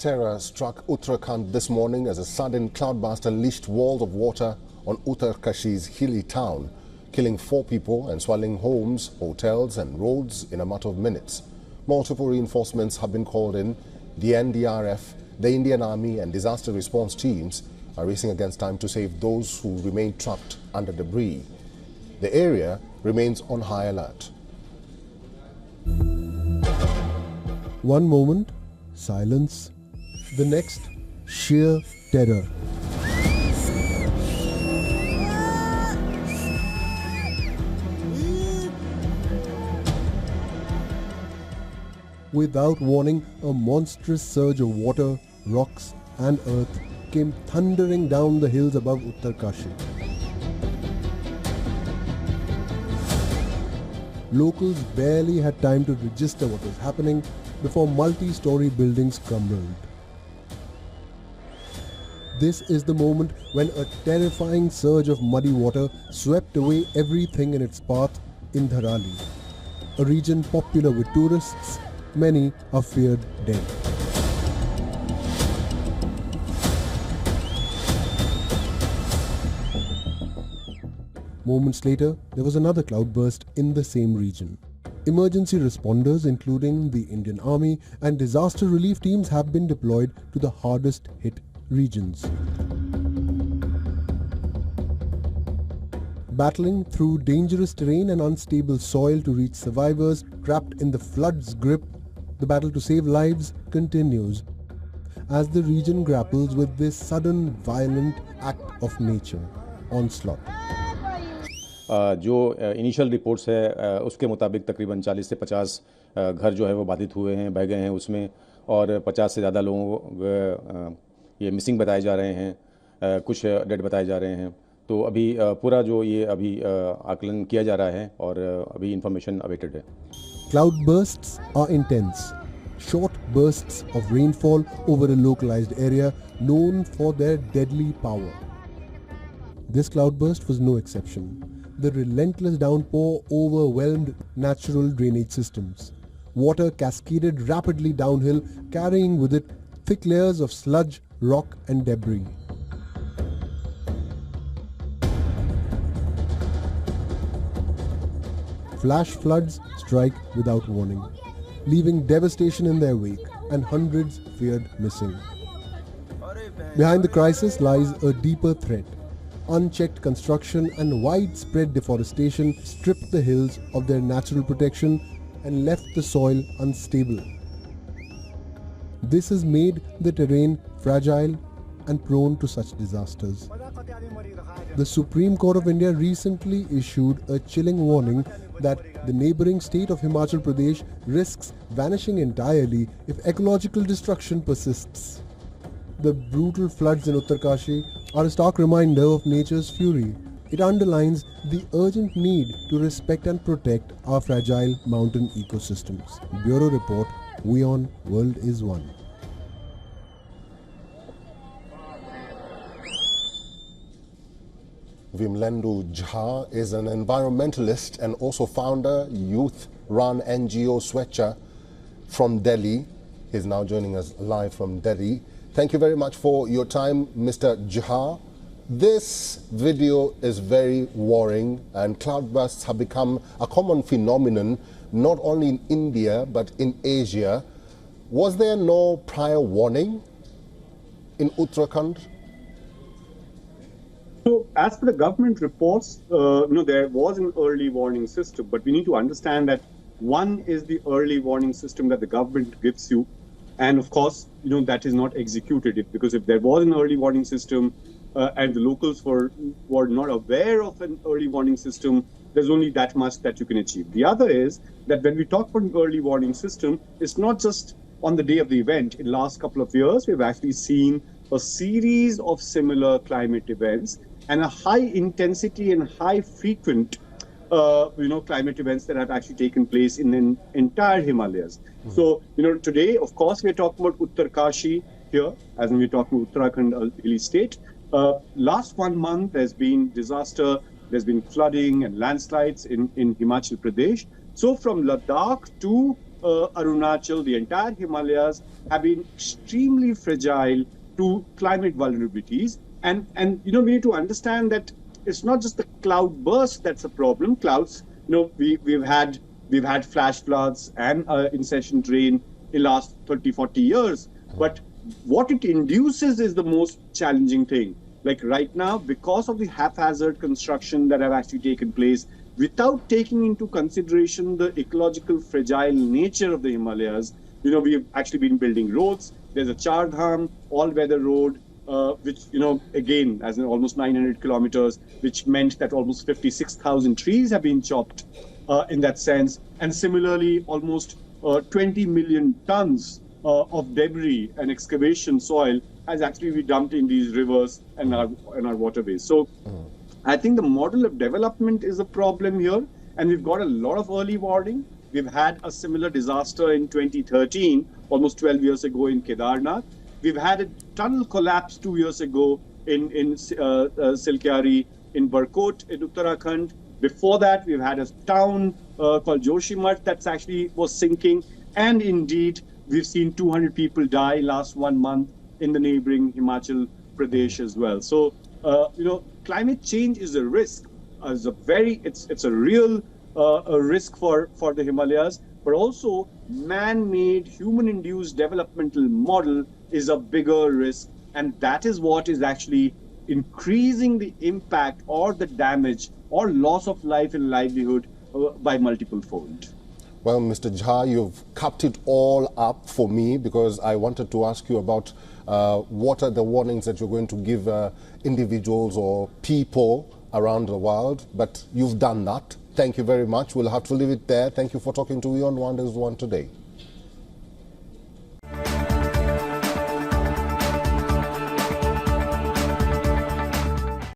Terror struck Uttarakhand this morning as a sudden cloudburst unleashed walls of water on Uttarkashi's hilly town, killing 4 people and swallowing homes, hotels and roads in a matter of minutes. Multiple reinforcements have been called in. The NDRF, the Indian Army and disaster response teams are racing against time to save those who remain trapped under debris. The area remains on high alert. One moment, silence. The next, sheer terror. Without warning, a monstrous surge of water, rocks and earth came thundering down the hills above Uttarkashi. Locals barely had time to register what was happening before multi-story buildings crumbled. This is the moment when a terrifying surge of muddy water swept away everything in its path in Dharali, a region popular with tourists. Many are feared dead. Moments later, there was another cloudburst in the same region. Emergency responders, including the Indian Army and disaster relief teams, have been deployed to the hardest hit regions. Battling through dangerous terrain and unstable soil to reach survivors trapped in the flood's grip, the battle to save lives continues as the region grapples with this sudden violent act of nature, onslaught. जो initial reports है उसके मुताबिक तकरीबन 40 से 50 घर जो है वो बाधित हुए हैं, बह गए हैं उसमें, और 50 से ज़्यादा लोगों को ये मिसिंग बताए जा रहे हैं, कुछ डेड बताए जा रहे हैं. तो अभी पूरा जो ये अभी आकलन किया जा रहा है और अभी इंफॉर्मेशन अवेटेड है. Cloudbursts are intense, short bursts of rainfall over a localized area known for their deadly power. This cloudburst was no exception. The relentless downpour overwhelmed natural drainage systems. Water cascaded rapidly downhill, carrying with it thick layers of sludge, rock and debris. Flash floods strike without warning, leaving devastation in their wake and hundreds feared missing. Behind the crisis lies a deeper threat. Unchecked construction and widespread deforestation stripped the hills of their natural protection and left the soil unstable. This has made the terrain fragile and prone to such disasters. The Supreme Court of India recently issued a chilling warning that the neighbouring state of Himachal Pradesh risks vanishing entirely if ecological destruction persists. The brutal floods in Uttarkashi are a stark reminder of nature's fury. It underlines the urgent need to respect and protect our fragile mountain ecosystems. Bureau Report, WION World is One. Vimlendu Jha is an environmentalist and also founder, youth-run NGO Swechha from Delhi. He's now joining us live from Delhi. Thank you very much for your time, Mr. Jha. This video is very worrying, and cloudbursts have become a common phenomenon not only in India but in Asia. Was there no prior warning in Uttarakhand? So, as per the government reports, there was an early warning system, but we need to understand that one is the early warning system that the government gives you, and of course, that is not executed. Because if there was an early warning system and the locals were not aware of an early warning system, there's only that much that you can achieve. The other is that when we talk about an early warning system, it's not just on the day of the event. In the last couple of years, we've actually seen a series of similar climate events and a high intensity and high frequent climate events that have actually taken place in the entire Himalayas. Mm-hmm. So, today, of course, we're talking about Uttarkashi here, as we're talking Uttarakhand, a hilly state. Last 1 month, there's been disaster, there's been flooding and landslides in Himachal Pradesh. So from Ladakh to Arunachal, the entire Himalayas have been extremely fragile to climate vulnerabilities. And we need to understand that it's not just the cloud burst that's a problem. Clouds, we've had flash floods and incessant rain in the last 30, 40 years. But what it induces is the most challenging thing. Like right now, because of the haphazard construction that have actually taken place, without taking into consideration the ecological fragile nature of the Himalayas, we've actually been building roads. There's a Char Dham all-weather road, which, again, as in almost 900 kilometers, which meant that almost 56,000 trees have been chopped in that sense. And similarly, almost 20 million tons of debris and excavation soil has actually been dumped in these rivers and our waterways. So I think the model of development is a problem here, and we've got a lot of early warning. We've had a similar disaster in 2013, almost 12 years ago in Kedarnath. We've had a tunnel collapse 2 years ago in Silkyari, in Barkot, in Uttarakhand. Before that, we've had a town called Joshimath that's actually was sinking. And indeed, we've seen 200 people die last 1 month in the neighboring Himachal Pradesh as well. So, climate change is a risk. It's a real a risk for the Himalayas, but also man-made, human-induced developmental model is a bigger risk, and that is what is actually increasing the impact or the damage or loss of life and livelihood by multiple fold. Well, Mr. Jha, you've capped it all up for me, because I wanted to ask you about what are the warnings that you're going to give individuals or people around the world, but you've done that. Thank you very much. We'll have to leave it there. Thank you for talking to WION The World today.